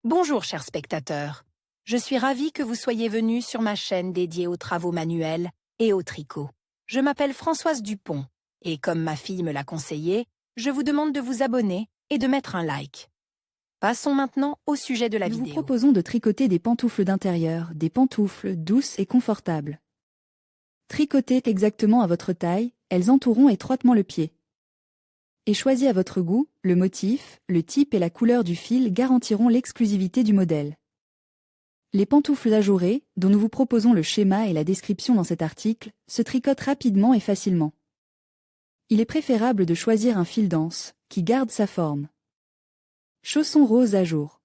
Bonjour chers spectateurs, je suis ravie que vous soyez venus sur ma chaîne dédiée aux travaux manuels et au tricot. Je m'appelle Françoise Dupont et comme ma fille me l'a conseillé, je vous demande de vous abonner et de mettre un like. Passons maintenant au sujet de la Nous vous vidéo. proposons de tricoter des pantoufles d'intérieur, des pantoufles douces et confortables. Tricotées exactement à votre taille, elles entoureront étroitement le pied. Et choisis à votre goût, le motif, le type et la couleur du fil garantiront l'exclusivité du modèle. Les pantoufles ajourées, dont nous vous proposons le schéma et la description dans cet article, se tricotent rapidement et facilement. Il est préférable de choisir un fil dense, qui garde sa forme. Chaussons roses à jour.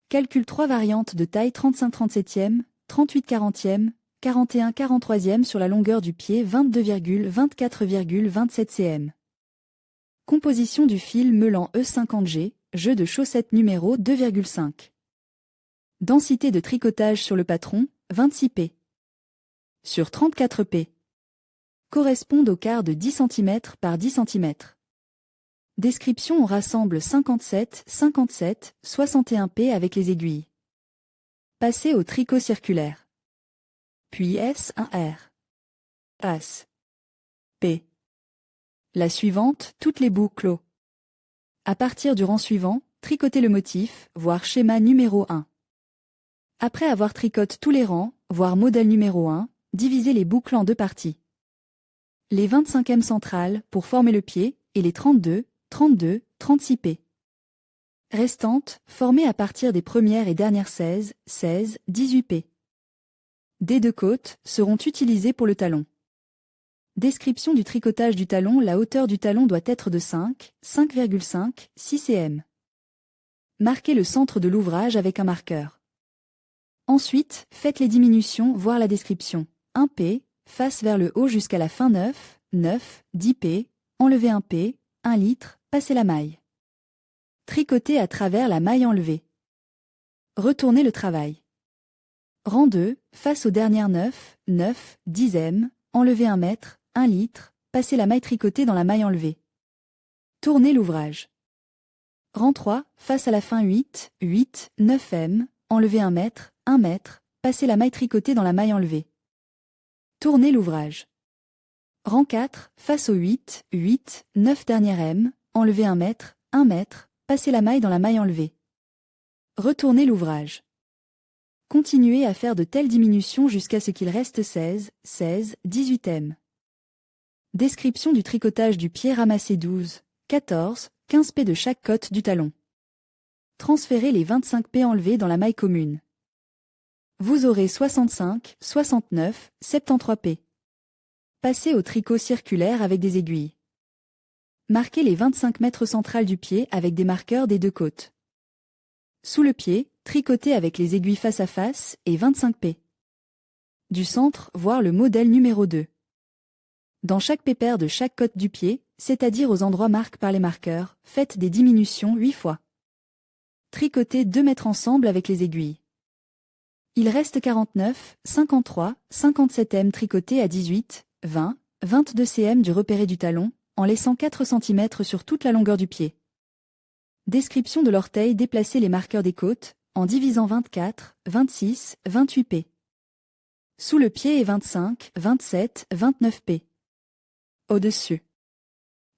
Calcule 3 variantes de taille 35-37e, 38-40e, 41-43e sur la longueur du pied 22,24,27 cm. Composition du fil meulant E50G, jeu de chaussettes numéro 2,5. Densité de tricotage sur le patron, 26 p. Sur 34 p. Correspondent au quart de 10 cm par 10 cm. Description: on rassemble 57, 57, 61 p avec les aiguilles. Passez au tricot circulaire. Puis S1R. As. P. La suivante, toutes les boucles clos. À partir du rang suivant, tricotez le motif, voire schéma numéro 1. Après avoir tricoté tous les rangs, voire modèle numéro 1, divisez les boucles en deux parties. Les 25e centrales pour former le pied, et les 32, 32, 36 p. Restantes, formées à partir des premières et dernières 16, 16, 18 p. Des deux côtes seront utilisées pour le talon. Description du tricotage du talon: la hauteur du talon doit être de 5, 5,5, 6 cm. Marquez le centre de l'ouvrage avec un marqueur. Ensuite, faites les diminutions, voire la description. 1 p, face vers le haut jusqu'à la fin 9, 9, 10 p, enlevez 1 p, 1 litre, passez la maille. Tricotez à travers la maille enlevée. Retournez le travail. Rang 2, face aux dernières 9, 9, 10e, enlevez 1 mètre, 1 litre, passez la maille tricotée dans la maille enlevée. Tournez l'ouvrage. Rang 3, face à la fin 8, 8, 9m, enlevez 1 mètre, 1 mètre, passez la maille tricotée dans la maille enlevée. Tournez l'ouvrage. Rang 4, face au 8, 8, 9 dernière M, enlevez 1 mètre, 1 mètre, passez la maille dans la maille enlevée. Retournez l'ouvrage. Continuez à faire de telles diminutions jusqu'à ce qu'il reste 16, 16, 18m. Description du tricotage du pied: ramassez 12, 14, 15 p de chaque côte du talon. Transférez les 25 p enlevés dans la maille commune. Vous aurez 65, 69, 73 p. Passez au tricot circulaire avec des aiguilles. Marquez les 25 mètres centrales du pied avec des marqueurs des deux côtes. Sous le pied, tricotez avec les aiguilles face à face et 25 p. Du centre, voir le modèle numéro 2. Dans chaque pépère de chaque côte du pied, c'est-à-dire aux endroits marqués par les marqueurs, faites des diminutions 8 fois. Tricotez 2 mètres ensemble avec les aiguilles. Il reste 49, 53, 57m tricotés à 18, 20, 22 cm du repéré du talon, en laissant 4 cm sur toute la longueur du pied. Description de l'orteil: déplacez les marqueurs des côtes, en divisant 24, 26, 28 p. Sous le pied est 25, 27, 29 p. Au-dessus.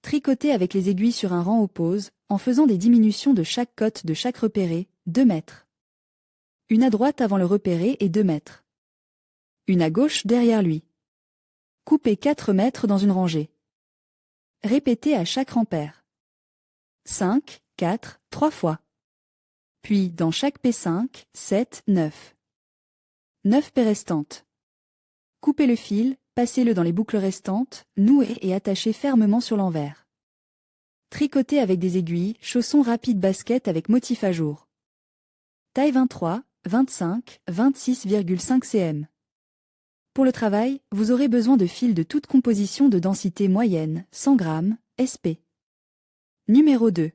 Tricotez avec les aiguilles sur un rang oppose, en faisant des diminutions de chaque côte de chaque repéré, 2 mètres. Une à droite avant le repéré et 2 mètres. Une à gauche derrière lui. Coupez 4 mètres dans une rangée. Répétez à chaque rang pair. 5, 4, 3 fois. Puis dans chaque P5, 7, 9. 9 P restantes. Coupez le fil, passez-le dans les boucles restantes, nouez et attachez fermement sur l'envers. Tricotez avec des aiguilles, chaussons rapides basket avec motif à jour. Taille 23, 25, 26,5 cm. Pour le travail, vous aurez besoin de fils de toute composition de densité moyenne, 100 g, SP. Numéro 2.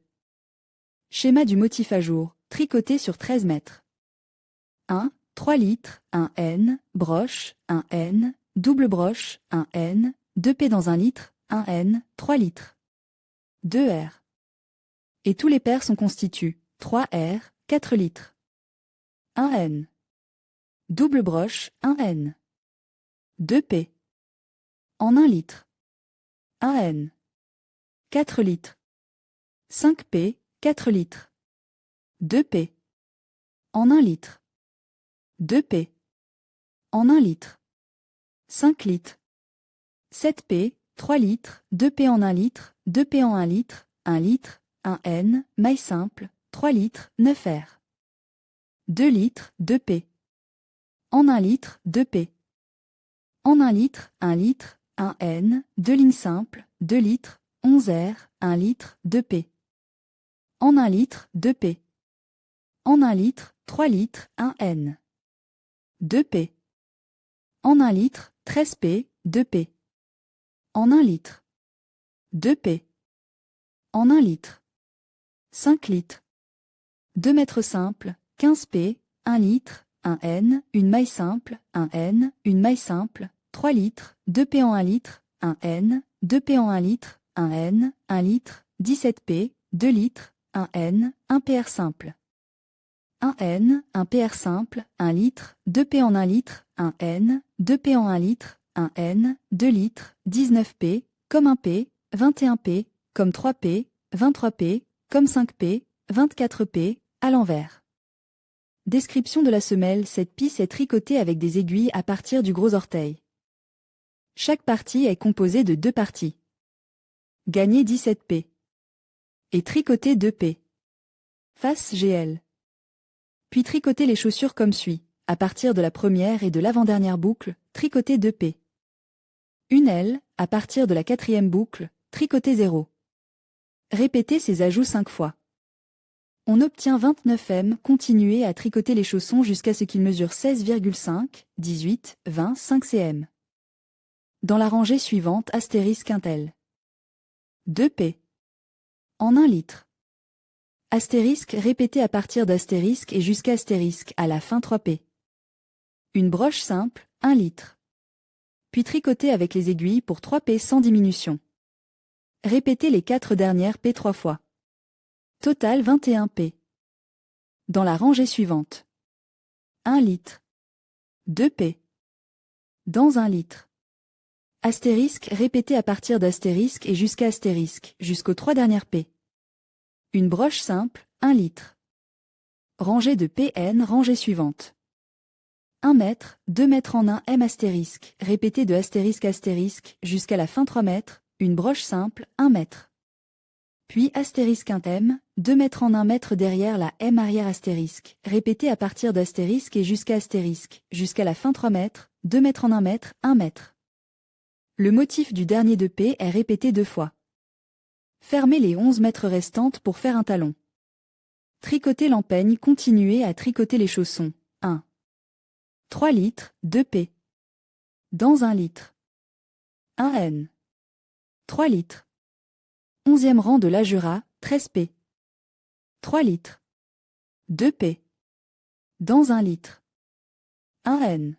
Schéma du motif à jour, tricoté sur 13 mètres. 1, 3 litres, 1 N, broche, 1 N, double broche, 1 N, 2 P dans 1 litre, 1 N, 3 litres. 2 R. Et tous les pairs sont constitués, 3 R, 4 litres. 1 N. Double broche, 1 N. 2 P. En 1 litre. 1 N. 4 litres. 5 P, 4 litres. 2 P. En 1 litre. 2 P. En 1 litre. 5 litres. 7 P, 3 litres, 2 P en 1 litre, 2 P en 1 litre, 1 litre, 1 N, maille simple, 3 litres, 9 R. 2 litres, 2 P. En 1 litre, 2 P. En 1 litre, 1 litre, 1 N, 2 lignes simples, 2 litres, 11 R, 1 litre, 2 P. En 1 litre, 2 P. En 1 litre, 3 litres, 1 N. 2 P. En 1 litre, 13 P, 2 P. En 1 litre. 2 P. En 1 litre. 5 litres. 2 mètres simples, 15 P, 1 litre, 1 N, une maille simple, 1 N, une maille simple, 3 litres, 2 P en 1 litre, 1 N, 2 P en 1 litre, 1 N, 1 litre, 17 P, 2 litres, 1 N, 1 PR simple. 1 N, 1 PR simple, 1 litre, 2 P en 1 litre, 1 N, 2 P en 1 litre, 1 N, 2 litres, 19 P, comme 1 P, 21 P, comme 3 P, 23 P, comme 5 P, 24 P, à l'envers. Description de la semelle. Cette pisse est tricotée avec des aiguilles à partir du gros orteil. Chaque partie est composée de 2 parties. Gagner 17 P. Et tricoter 2 P. Face GL. Puis tricoter les chaussures comme suit. À partir de la première et de l'avant-dernière boucle, tricoter 2 P. Une L, à partir de la 4e boucle, tricoter 0. Répétez ces ajouts 5 fois. On obtient 29 M. Continuez à tricoter les chaussons jusqu'à ce qu'ils mesurent 16,5, 18, 20, 5 cm. Dans la rangée suivante, astérisque 1 L. 2 P. En 1 litre. Astérisque répété à partir d'astérisque et jusqu'à astérisque, à la fin 3 P. Une broche simple, 1 litre. Puis tricoter avec les aiguilles pour 3 P sans diminution. Répétez les 4 dernières P 3 fois. Total 21 P. Dans la rangée suivante. 1 litre. 2 P. Dans 1 litre. Astérisque répété à partir d'astérisque et jusqu'à astérisque, jusqu'aux 3 dernières P. Une broche simple, 1 litre. Rangée de PN, rangée suivante. 1 mètre, 2 mètres en 1 M astérisque, répété de astérisque astérisque, jusqu'à la fin 3 mètres, une broche simple, 1 mètre. Puis astérisque 1 M, 2 mètres en 1 mètre derrière la M arrière astérisque, répété à partir d'astérisque et jusqu'à astérisque, jusqu'à la fin 3 mètres, 2 mètres en 1 mètre, 1 mètre. Le motif du dernier 2 P est répété 2 fois. Fermez les 11 mètres restantes pour faire un talon. Tricoter l'empeigne, continuez à tricoter les chaussons. 1. 3 litres, 2 P. Dans 1 litre. 1 N. 3 litres. 11e rang de la Jura, 13 P. 3 litres. 2 P. Dans 1 litre. 1 N.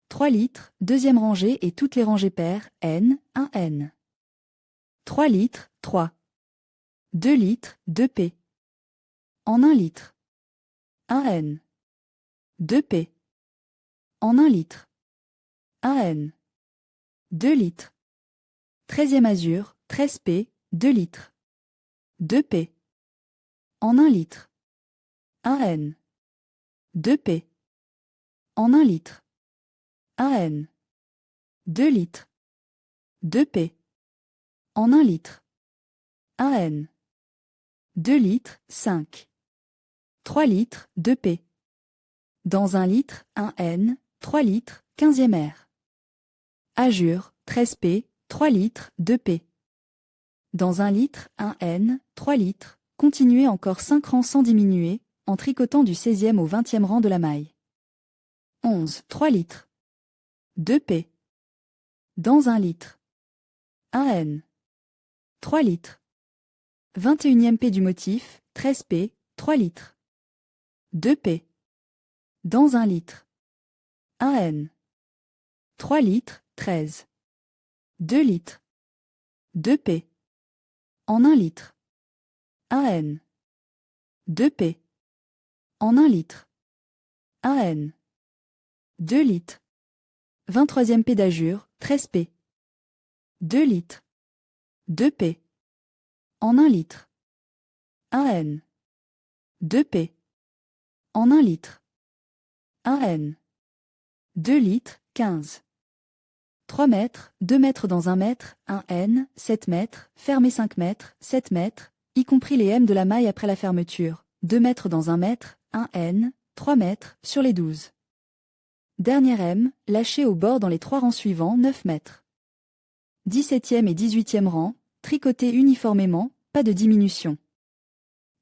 3 litres, 2e rangée et toutes les rangées paires, N, 1 N. 3 litres, 3. 2 litres, 2 P. En 1 litre. 1 N. 2 P. En 1 litre. 1 N. 2 litres. 13e azur, 13 P, 2 litres. 2 P. En 1 litre. 1 N. 2 P. En 1 litre. 1 N. 2 litres. 2 P. En 1 litre. 1 N. 2 litres, 5. 3 litres, 2 P. Dans 1 litre, 1 N, 3 litres, 15e R. Azur, 13 P, 3 litres, 2 P. Dans 1 litre, 1 N, 3 litres, continuez encore 5 rangs sans diminuer, en tricotant du 16e au 20e rang de la maille. 11, 3 litres. 2 P. Dans 1 litre. 1 N. 3 litres. 21e P du motif, 13 P, 3 litres. 2 P. Dans 1 litre. 1 N. 3 litres, 13. 2 litres. 2 P. En 1 litre. 1 N. 2 P. En 1 litre. 1 N. 2 litres. 23e P d'Azur, 13 P. 2 litres. 2 P. En 1 litre. 1 N. 2 P. En 1 litre. 1 N. 2 litres, 15. 3 mètres, 2 mètres dans 1 mètre, 1 N, 7 mètres, fermé 5 mètres, 7 mètres, y compris les M de la maille après la fermeture, 2 mètres dans 1 mètre, 1 N, 3 mètres, sur les 12. Dernier M, lâché au bord dans les 3 rangs suivants, 9 mètres. 17e et 18e rang, tricoté uniformément, pas de diminution.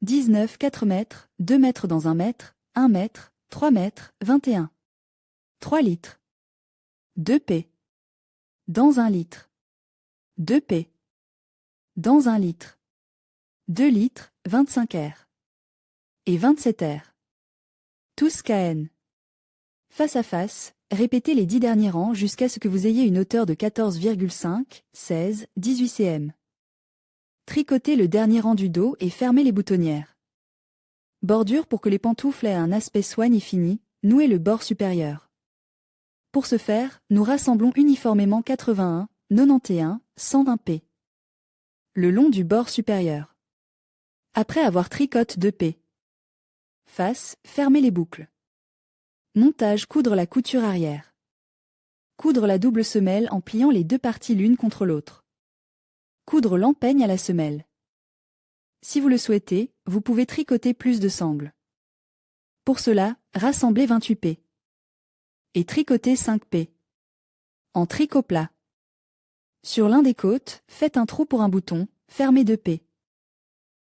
19, 4 mètres, 2 mètres dans 1 mètre, 1 mètre, 3 mètres, 21. 3 litres. 2 P. Dans 1 litre. 2 P. Dans 1 litre. 2 litres, 25 R. Et 27 R. Tous KN. Face à face, répétez les 10 derniers rangs jusqu'à ce que vous ayez une hauteur de 14,5, 16, 18 cm. Tricotez le dernier rang du dos et fermez les boutonnières. Bordure pour que les pantoufles aient un aspect soigne et fini, nouez le bord supérieur. Pour ce faire, nous rassemblons uniformément 81, 91, 101 P. Le long du bord supérieur. Après avoir tricoté 2 P. Face, fermez les boucles. Montage, coudre la couture arrière. Coudre la double semelle en pliant les deux parties l'une contre l'autre. Coudre l'empeigne à la semelle. Si vous le souhaitez, vous pouvez tricoter plus de sangles. Pour cela, rassemblez 28 P. Et tricotez 5 P. En tricot plat. Sur l'un des côtés, faites un trou pour un bouton, fermez 2 P.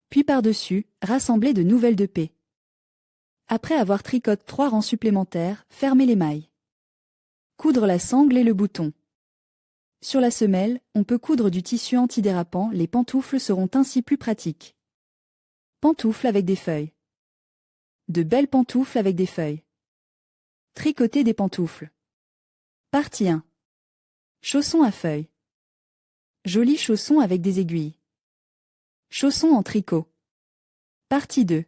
Puis par-dessus, rassemblez de nouvelles 2 P. Après avoir tricoté 3 rangs supplémentaires, fermez les mailles. Coudre la sangle et le bouton. Sur la semelle, on peut coudre du tissu antidérapant, les pantoufles seront ainsi plus pratiques. Pantoufles avec des feuilles. De belles pantoufles avec des feuilles. Tricoter des pantoufles. Partie 1. Chaussons à feuilles. Jolis chaussons avec des aiguilles. Chaussons en tricot. Partie 2.